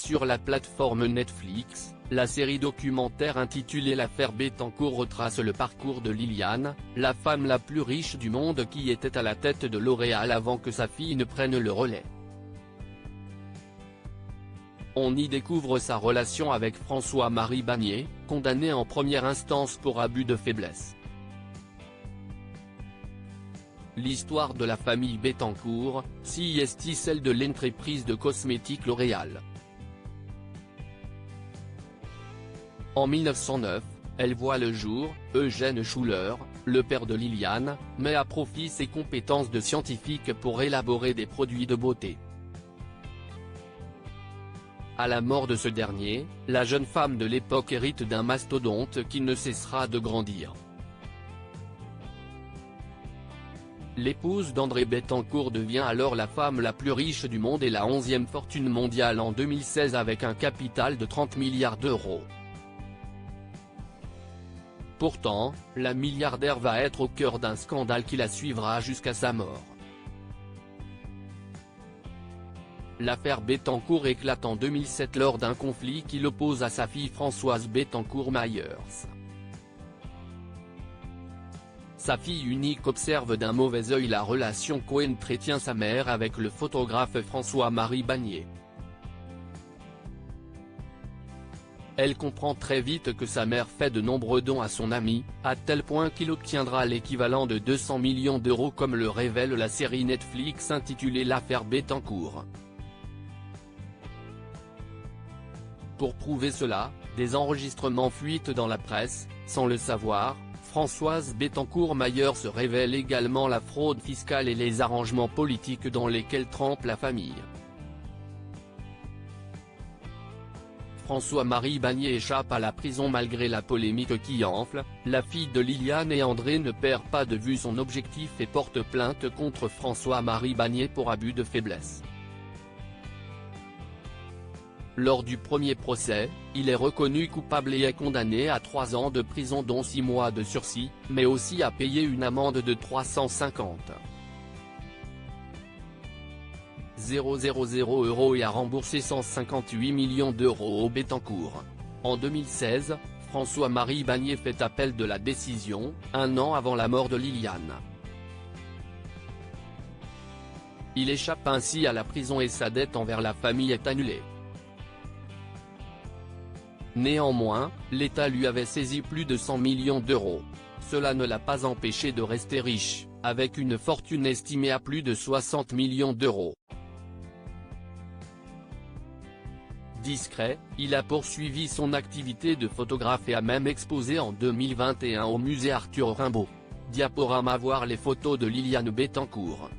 sur la plateforme Netflix. La série documentaire intitulée L'affaire Bettencourt retrace le parcours de Liliane, la femme la plus riche du monde qui était à la tête de L'Oréal avant que sa fille ne prenne le relais. On y découvre sa relation avec François-Marie Bagné, condamné en première instance pour abus de faiblesse. L'histoire de la famille Bettencourt, si est celle de l'entreprise de cosmétiques L'Oréal. En 1909, elle voit le jour. Eugène Schuller, le père de Liliane, met à profit ses compétences de scientifique pour élaborer des produits de beauté. À la mort de ce dernier, la jeune femme de l'époque hérite d'un mastodonte qui ne cessera de grandir. L'épouse d'André Bettencourt devient alors la femme la plus riche du monde et la 11e fortune mondiale en 2016 avec un capital de 30 milliards d'euros. Pourtant, la milliardaire va être au cœur d'un scandale qui la suivra jusqu'à sa mort. L'affaire Bettencourt éclate en 2007 lors d'un conflit qui l'oppose à sa fille Françoise Bettencourt-Meyers. Sa fille unique observe d'un mauvais œil la relation qu'entretient sa mère avec le photographe François-Marie Bagné. Elle comprend très vite que sa mère fait de nombreux dons à son ami, à tel point qu'il obtiendra l'équivalent de 200 millions d'euros comme le révèle la série Netflix intitulée L'affaire Bettencourt. Pour prouver cela, des enregistrements fuitent dans la presse. Sans le savoir, Françoise Bettencourt-Meyers se révèle également la fraude fiscale et les arrangements politiques dans lesquels trempe la famille. François-Marie Bagné échappe à la prison malgré la polémique qui enfle. La fille de Liliane et André ne perd pas de vue son objectif et porte plainte contre François-Marie Bagné pour abus de faiblesse. Lors du premier procès, il est reconnu coupable et est condamné à 3 ans de prison dont 6 mois de sursis, mais aussi à payer une amende de 350 000 € et à rembourser 158 millions d'euros au Bettencourt. En 2016, François-Marie Bagné fait appel de la décision, un an avant la mort de Liliane. Il échappe ainsi à la prison et sa dette envers la famille est annulée. Néanmoins, l'État lui avait saisi plus de 100 millions d'euros. Cela ne l'a pas empêché de rester riche, avec une fortune estimée à plus de 60 millions d'euros. Discret, il a poursuivi son activité de photographe et a même exposé en 2021 au musée Arthur Rimbaud. Diaporama. Voir les photos de Liliane Bettencourt.